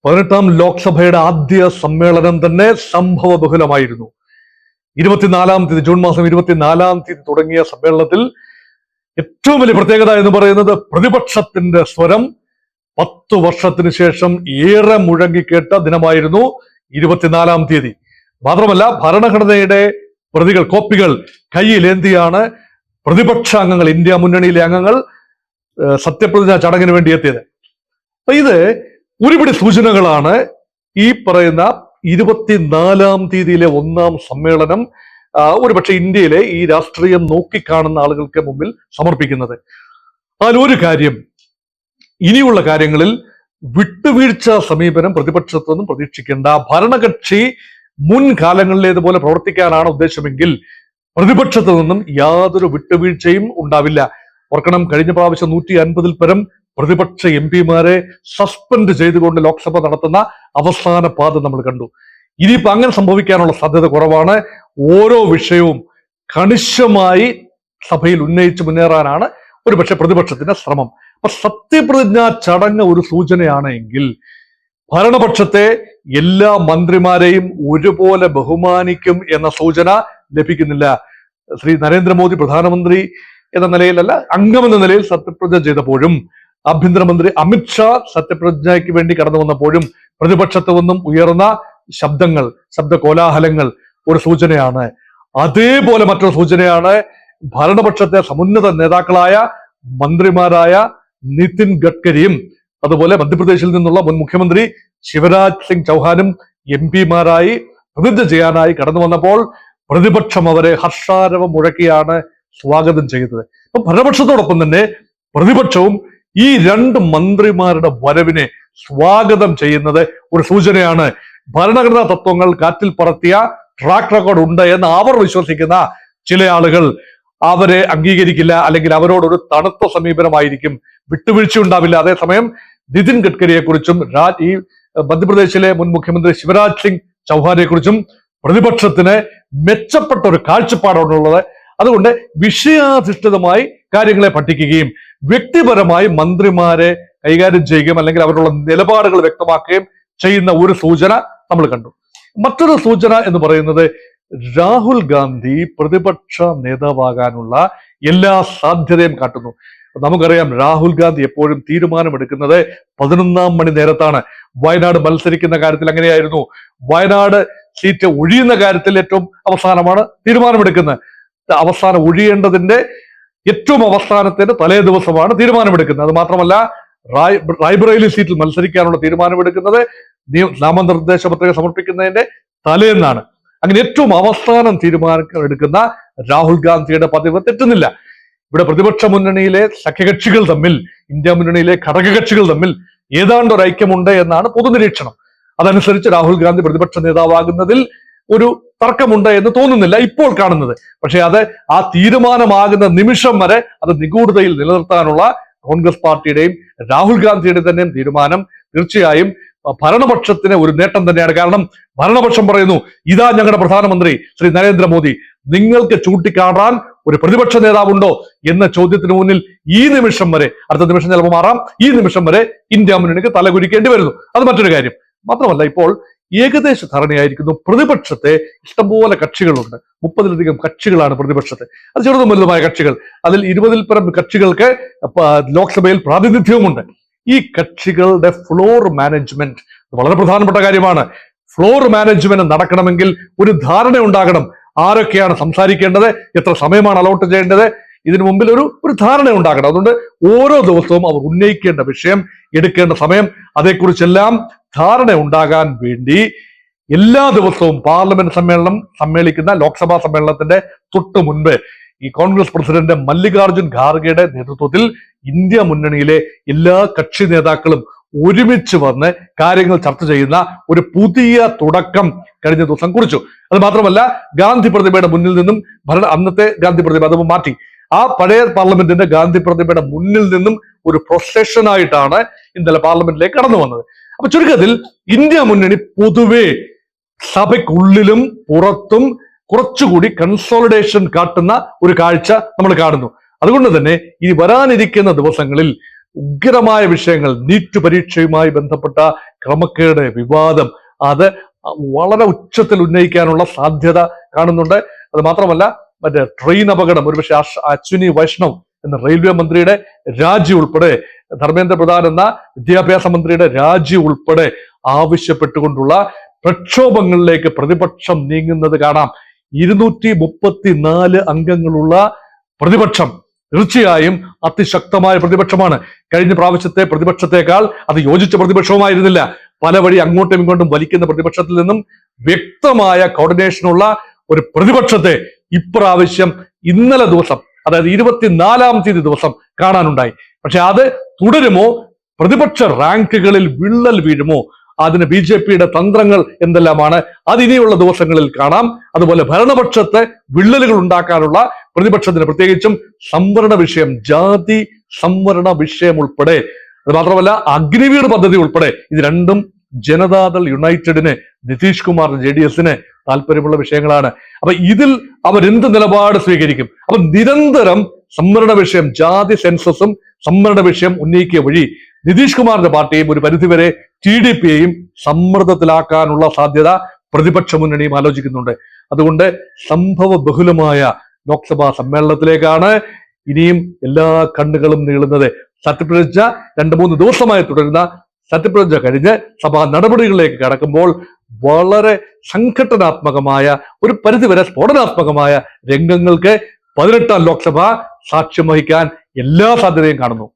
18ാം ലോക്സഭയുടെ ആദ്യ സമ്മേളനം തന്നെ സംഭവബഹുലമായിരുന്നു. 24-ാം തീയതി, ജൂൺ മാസം 24-ാം തീയതി തുടങ്ങിയ സമ്മേളനത്തിൽ ഏറ്റവും വലിയ പ്രത്യേകത എന്ന് പറയുന്നത് പ്രതിപക്ഷത്തിന്റെ സ്വരം 10 വർഷത്തിന് ശേഷം ഏറെ മുഴങ്ങിക്കേട്ട ദിനമായിരുന്നു 24-ാം തീയതി. മാത്രമല്ല, ഭരണഘടനയുടെ പ്രതികൾ, കോപ്പികൾ കയ്യിലേന്തിയാണ് പ്രതിപക്ഷ അംഗങ്ങൾ, ഇന്ത്യ മുന്നണിയിലെ അംഗങ്ങൾ സത്യപ്രതിജ്ഞ ചടങ്ങിന് വേണ്ടി എത്തിയത്. അപ്പൊ ഇത് ഒരുപിടി സൂചനകളാണ് ഈ പറയുന്ന 24-ാം തീയതിയിലെ 1ാം സമ്മേളനം ഒരുപക്ഷെ ഇന്ത്യയിലെ ഈ രാഷ്ട്രീയം നോക്കിക്കാണുന്ന ആളുകൾക്ക് മുമ്പിൽ സമർപ്പിക്കുന്നത്. അതിലൊരു കാര്യം, ഇനിയുള്ള കാര്യങ്ങളിൽ വിട്ടുവീഴ്ച സമീപനം പ്രതിപക്ഷത്തു നിന്നും പ്രതീക്ഷിക്കേണ്ട. ഭരണകക്ഷി മുൻകാലങ്ങളിലേതുപോലെ പ്രവർത്തിക്കാനാണ് ഉദ്ദേശമെങ്കിൽ പ്രതിപക്ഷത്തു നിന്നും യാതൊരു വിട്ടുവീഴ്ചയും ഉണ്ടാവില്ല. ഓർക്കണം, കഴിഞ്ഞ പ്രാവശ്യം 150-ൽ പരം പ്രതിപക്ഷ എംപിമാരെ സസ്പെൻഡ് ചെയ്തുകൊണ്ട് ലോക്സഭ നടത്തുന്ന അവസാന പാത നമ്മൾ കണ്ടു. ഇനിയിപ്പോ അങ്ങനെ സംഭവിക്കാനുള്ള സാധ്യത കുറവാണ്. ഓരോ വിഷയവും കണിശമായി സഭയിൽ ഉന്നയിച്ച് മുന്നേറാനാണ് ഒരുപക്ഷെ പ്രതിപക്ഷത്തിന്റെ ശ്രമം. അപ്പൊ സത്യപ്രതിജ്ഞാ ചടങ്ങ് ഒരു സൂചനയാണ് എങ്കിൽ ഭരണപക്ഷത്തെ എല്ലാ മന്ത്രിമാരെയും ഒരുപോലെ ബഹുമാനിക്കും എന്ന സൂചന ലഭിക്കുന്നില്ല. ശ്രീ നരേന്ദ്രമോദി പ്രധാനമന്ത്രി എന്ന നിലയിലല്ല, അംഗമെന്ന നിലയിൽ സത്യപ്രതിജ്ഞ ചെയ്തപ്പോഴും, ആഭ്യന്തരമന്ത്രി അമിത്ഷാ സത്യപ്രതിജ്ഞയ്ക്ക് വേണ്ടി കടന്നു വന്നപ്പോഴും പ്രതിപക്ഷത്തു നിന്നും ഉയർന്ന ശബ്ദങ്ങൾ, ശബ്ദ കോലാഹലങ്ങൾ ഒരു സൂചനയാണ്. അതേപോലെ മറ്റൊരു സൂചനയാണ് ഭരണപക്ഷത്തെ സമുന്നത നേതാക്കളായ മന്ത്രിമാരായ നിതിൻ ഗഡ്കരിയും അതുപോലെ മധ്യപ്രദേശിൽ നിന്നുള്ള മുൻ മുഖ്യമന്ത്രി ശിവരാജ് സിംഗ് ചൗഹാനും എംപിമാരായി പ്രതിജ്ഞ ചെയ്യാനായി കടന്നു വന്നപ്പോൾ പ്രതിപക്ഷം അവരെ ഹർഷാരവം മുഴക്കിയാണ് സ്വാഗതം ചെയ്തത്. അപ്പൊ ഭരണപക്ഷത്തോടൊപ്പം തന്നെ പ്രതിപക്ഷവും ഈ 2 മന്ത്രിമാരുടെ വരവിനെ സ്വാഗതം ചെയ്യുന്നത് ഒരു സൂചനയാണ്. ഭരണഘടനാ തത്വങ്ങൾ കാറ്റിൽ പറത്തിയ ട്രാക്ക് റെക്കോർഡ് ഉണ്ട് എന്ന് അവർ വിശ്വസിക്കുന്ന ചില ആളുകൾ അവരെ അംഗീകരിക്കില്ല, അല്ലെങ്കിൽ അവരോടൊരു തണുത്ത സമീപനമായിരിക്കും, വിട്ടുവീഴ്ച ഉണ്ടാവില്ല. അതേസമയം നിതിൻ ഗഡ്കരിയെ കുറിച്ചും ഈ മധ്യപ്രദേശിലെ മുൻ മുഖ്യമന്ത്രി ശിവരാജ് സിംഗ് ചൗഹാനെ കുറിച്ചും പ്രതിപക്ഷത്തിന് മെച്ചപ്പെട്ട ഒരു കാഴ്ചപ്പാടാണുള്ളത്. അതുകൊണ്ട് വിഷയാധിഷ്ഠിതമായി കാര്യങ്ങളെ പഠിക്കുകയും വ്യക്തിപരമായി മന്ത്രിമാരെ കൈകാര്യം ചെയ്യുകയും അല്ലെങ്കിൽ അവരുടെ നിലപാടുകൾ വ്യക്തമാക്കുകയും ചെയ്യുന്ന ഒരു സൂചന നമ്മൾ കണ്ടു. മറ്റൊരു സൂചന എന്ന് പറയുന്നത് രാഹുൽ ഗാന്ധി പ്രതിപക്ഷ നേതാവാകാനുള്ള എല്ലാ സാധ്യതയും കാട്ടുന്നു. നമുക്കറിയാം, രാഹുൽ ഗാന്ധി എപ്പോഴും തീരുമാനമെടുക്കുന്നത് 11ാം മണി നേരത്താണ്. വയനാട് മത്സരിക്കുന്ന കാര്യത്തിൽ അങ്ങനെയായിരുന്നു. വയനാട് സീറ്റ് ഒഴിയുന്ന കാര്യത്തിൽ ഏറ്റവും അവസാനമാണ് തീരുമാനമെടുക്കുന്നത്. അവസാനം ഒഴിയേണ്ടതിന്റെ ഏറ്റവും അവസാനത്തിന്റെ തലേ ദിവസമാണ് തീരുമാനമെടുക്കുന്നത്. അത് മാത്രമല്ല, റായ്ബറേലി സീറ്റിൽ മത്സരിക്കാനുള്ള തീരുമാനമെടുക്കുന്നത് നാമനിർദ്ദേശ പത്രിക സമർപ്പിക്കുന്നതിന്റെ തലേന്നാണ്. അങ്ങനെ ഏറ്റവും അവസാനം തീരുമാനം എടുക്കുന്ന രാഹുൽ ഗാന്ധിയുടെ പതിവ് തെറ്റുന്നില്ല. ഇവിടെ പ്രതിപക്ഷ മുന്നണിയിലെ സഖ്യകക്ഷികൾ തമ്മിൽ, ഇന്ത്യ മുന്നണിയിലെ ഘടകകക്ഷികൾ തമ്മിൽ ഏതാണ്ട് ഒരു ഐക്യമുണ്ട് എന്നാണ് പൊതുനിരീക്ഷണം. അതനുസരിച്ച് രാഹുൽ ഗാന്ധി പ്രതിപക്ഷ നേതാവാകുന്നതിൽ ഒരു തർക്കമുണ്ട് എന്ന് തോന്നുന്നില്ല ഇപ്പോൾ കാണുന്നത്. പക്ഷെ അത് ആ തീരുമാനമാകുന്ന നിമിഷം വരെ അത് നിഗൂഢതയിൽ നിലനിർത്താനുള്ള കോൺഗ്രസ് പാർട്ടിയുടെയും രാഹുൽ ഗാന്ധിയുടെ തന്നെയും തീരുമാനം തീർച്ചയായും ഭരണപക്ഷത്തിന് ഒരു നേട്ടം തന്നെയാണ്. കാരണം ഭരണപക്ഷം പറയുന്നു, ഇതാ ഞങ്ങളുടെ പ്രധാനമന്ത്രി ശ്രീ നരേന്ദ്രമോദി, നിങ്ങൾക്ക് ചൂണ്ടിക്കാണാൻ ഒരു പ്രതിപക്ഷ നേതാവുണ്ടോ എന്ന ചോദ്യത്തിന് മുന്നിൽ ഈ നിമിഷം വരെ, അടുത്ത നിമിഷം ചിലപ്പോൾ മാറാം, ഈ നിമിഷം വരെ ഇന്ത്യ മുന്നണിക്ക് തലകുനിക്കേണ്ടി വരുന്നു. അത് മറ്റൊരു കാര്യം. മാത്രമല്ല, ഇപ്പോൾ ഏകദേശ ധാരണയായിരിക്കുന്നു പ്രതിപക്ഷത്തെ ഇഷ്ടംപോലെ കക്ഷികളുണ്ട്. 30-ലധികം കക്ഷികളാണ് പ്രതിപക്ഷത്തെ. അത് ചെറുതും വലുതുമായ കക്ഷികൾ. അതിൽ 20-ൽ പരം കക്ഷികൾക്ക് ലോക്സഭയിൽ പ്രാതിനിധ്യവുമുണ്ട്. ഈ കക്ഷികളുടെ ഫ്ലോർ മാനേജ്മെന്റ് വളരെ പ്രധാനപ്പെട്ട കാര്യമാണ്. ഫ്ലോർ മാനേജ്മെന്റ് നടക്കണമെങ്കിൽ ഒരു ധാരണ ഉണ്ടാകണം. ആരൊക്കെയാണ് സംസാരിക്കേണ്ടത്, എത്ര സമയമാണ് അലോട്ട് ചെയ്യേണ്ടത്, ഇതിനു മുമ്പിൽ ഒരു ധാരണ ഉണ്ടാകണം. അതുകൊണ്ട് ഓരോ ദിവസവും അവർ ഉന്നയിക്കേണ്ട വിഷയം, എടുക്കേണ്ട സമയം, അതേക്കുറിച്ചെല്ലാം ധാരണ ഉണ്ടാകാൻ വേണ്ടി എല്ലാ ദിവസവും പാർലമെന്റ് സമ്മേളിക്കുന്ന ലോക്സഭാ സമ്മേളനത്തിന്റെ തൊട്ടു മുൻപ് ഈ കോൺഗ്രസ് പ്രസിഡന്റ് മല്ലികാർജുൻ ഖാർഗെയുടെ നേതൃത്വത്തിൽ ഇന്ത്യ മുന്നണിയിലെ എല്ലാ കക്ഷി നേതാക്കളും ഒരുമിച്ച് വന്ന് കാര്യങ്ങൾ ചർച്ച ചെയ്യുന്ന ഒരു പുതിയ തുടക്കം കഴിഞ്ഞ ദിവസം കുറിച്ചു. അത് മാത്രമല്ല, ഗാന്ധി പ്രതിമയുടെ മുന്നിൽ നിന്നും അന്നത്തെ ഗാന്ധി പ്രതിമ അത് മാറ്റി ആ പഴയ പാർലമെന്റിന്റെ ഗാന്ധി പ്രതിമയുടെ മുന്നിൽ നിന്നും ഒരു പ്രൊസഷനായിട്ടാണ് ഇന്നലെ പാർലമെന്റിലേക്ക് കടന്നു വന്നത്. അപ്പൊ ചുരുക്കത്തിൽ ഇന്ത്യ മുന്നണി പൊതുവെ സഭയ്ക്കുള്ളിലും പുറത്തും കുറച്ചുകൂടി കൺസോളിഡേഷൻ കാട്ടുന്ന ഒരു കാഴ്ച നമ്മൾ കാണുന്നു. അതുകൊണ്ട് തന്നെ ഈ വരാനിരിക്കുന്ന ദിവസങ്ങളിൽ ഉഗ്രമായ വിഷയങ്ങൾ, നീറ്റ് പരീക്ഷയുമായി ബന്ധപ്പെട്ട ക്രമക്കേട് വിവാദം അത് വളരെ ഉച്ചത്തിൽ ഉന്നയിക്കാനുള്ള സാധ്യത കാണുന്നുണ്ട്. അത് മാത്രമല്ല മറ്റേ ട്രെയിൻ അപകടം, ഒരുപക്ഷെ അശ്വിനി വൈഷ്ണവ് എന്ന റെയിൽവേ മന്ത്രിയുടെ രാജി ഉൾപ്പെടെ, ധർമ്മേന്ദ്ര പ്രധാൻ എന്ന വിദ്യാഭ്യാസ മന്ത്രിയുടെ രാജി ഉൾപ്പെടെ ആവശ്യപ്പെട്ടുകൊണ്ടുള്ള പ്രക്ഷോഭങ്ങളിലേക്ക് പ്രതിപക്ഷം നീങ്ങുന്നത് കാണാം. 234 അംഗങ്ങളുള്ള പ്രതിപക്ഷം തീർച്ചയായും അതിശക്തമായ പ്രതിപക്ഷമാണ്. കഴിഞ്ഞ പ്രാവശ്യത്തെ പ്രതിപക്ഷത്തെക്കാൾ അത് യോജിച്ച പ്രതിപക്ഷവുമായിരുന്നില്ല. പല വഴി അങ്ങോട്ടും ഇങ്ങോട്ടും വലിക്കുന്ന പ്രതിപക്ഷത്തിൽ നിന്നും വ്യക്തമായ കോർഡിനേഷനുള്ള ഒരു പ്രതിപക്ഷത്തെ ഇപ്രാവശ്യം ഇന്നലെ ദിവസം, അതായത് 24-ാം തീയതി ദിവസം കാണാനുണ്ടായി. പക്ഷെ അത് തുടരുമോ? പ്രതിപക്ഷ റാങ്കുകളിൽ വിള്ളൽ വീഴുമോ? അതിന് BJPയുടെ തന്ത്രങ്ങൾ എന്തെല്ലാമാണ് അത് ഇനിയുള്ള ദിവസങ്ങളിൽ കാണാം. അതുപോലെ ഭരണപക്ഷത്തെ വിള്ളലുകൾ ഉണ്ടാക്കാനുള്ള പ്രതിപക്ഷത്തിന്, പ്രത്യേകിച്ചും സംവരണ വിഷയം, ജാതി സംവരണ വിഷയം ഉൾപ്പെടെ, അത് മാത്രമല്ല അഗ്നിവീർ പദ്ധതി ഉൾപ്പെടെ, ഇത് രണ്ടും ജനതാദൾ യുണൈറ്റഡിന്, നിതീഷ് കുമാറിന്, JDSന് താല്പര്യമുള്ള വിഷയങ്ങളാണ്. അപ്പൊ ഇതിൽ അവരെന്ത് നിലപാട് സ്വീകരിക്കും? അപ്പൊ നിരന്തരം സംവരണ വിഷയം, ജാതി സെൻസസും സംവരണ വിഷയം ഉന്നയിക്കുക വഴി നിതീഷ് കുമാറിന്റെ പാർട്ടിയും ഒരു പരിധിവരെ TDPയെയും സമ്മർദ്ദത്തിലാക്കാനുള്ള സാധ്യത പ്രതിപക്ഷ മുന്നണിയും ആലോചിക്കുന്നുണ്ട്. അതുകൊണ്ട് സംഭവ ബഹുലമായ ലോക്സഭാ സമ്മേളനത്തിലേക്കാണ് ഇനിയും എല്ലാ കണ്ണുകളും നീളുന്നത്. സത്യപ്രതിജ്ഞ 2-3 ദിവസമായി തുടരുന്ന സത്യപ്രതിജ്ഞ കഴിഞ്ഞ് സഭാ നടപടികളിലേക്ക് കടക്കുമ്പോൾ വളരെ സംഘടനാത്മകമായ, ഒരു പരിധിവരെ സ്ഫോടനാത്മകമായ രംഗങ്ങൾക്ക് 18ാം ലോക്സഭ സാക്ഷ്യം വഹിക്കാൻ എല്ലാ സാധ്യതയും കാണുന്നു.